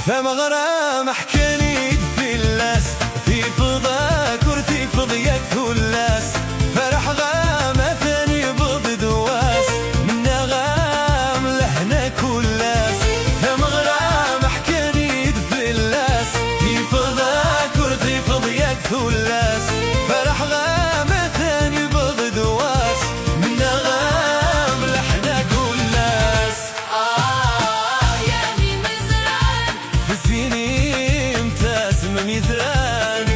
فمغرام حكاني في اللاس في فضاك ورثي فضيك كلاس فرح غام ثاني بض دواس منا غام لهنا كلاس فمغرام حكاني في اللاس في فضاك ورثي فضيك كلاس فرح غام ثاني بض دواس منا غام لهنا كلاس يا مين مزرعن فزيني متاسم ميزران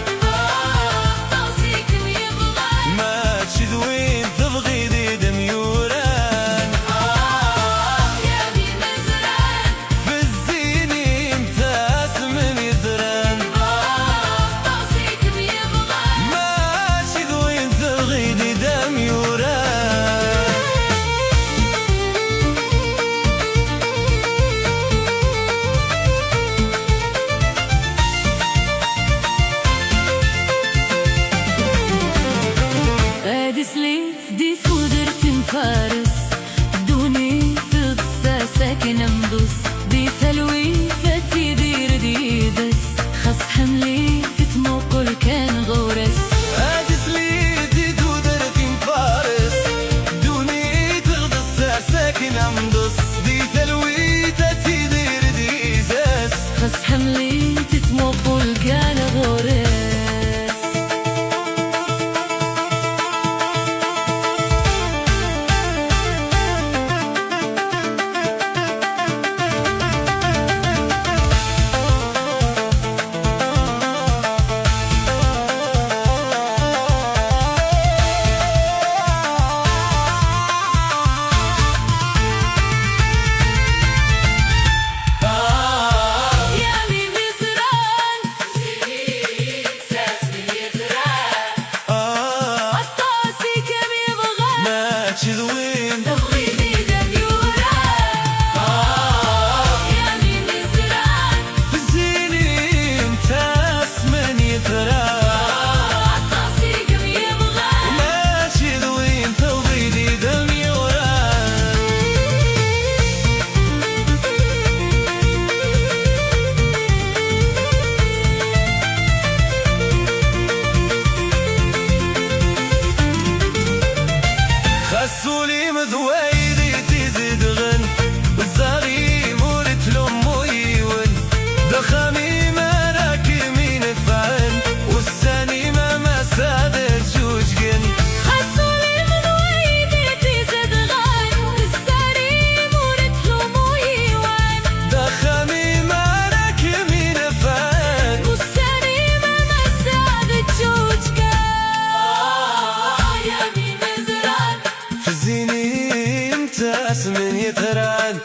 طاسيك ميبغان ما تشذوين تبغي دي دميوران يا مين مزرعن فزيني متاسم ميزران طاسيك ميبغان ما تشذوين تبغي دي دميوران ادس لي دي فودر تنفارس دوني في ضسا ساكن مدوس دي ثلوي فتي دير ديدس خص حملي في تموقل كان غورس أدس لي دي دودر في فارس دوني تغدس ساكن أمدس دي ثلوي تاتي دير ديزاس خص حملي تتموقل كان غورس يا مين مزرعن الطاسيك ميبغان ما تشذوين تبغي ديدا ديوران يا مين مزرعن فزيني متاس من يتران الطاسيك ميبغان ما تشذوين تبغي دي دميوران خسولي مذويدي تزيد غن والزغي مورت لأمو يون دخمي مراكي مين فعن والساني ما سادت جوجن خسولي من ويدي تزد غان الساري مورت لومو يوان دخمي مراكي مين فعن والساري ما سادت جوجكا يا مين مزرعن فزيني متاس من يتران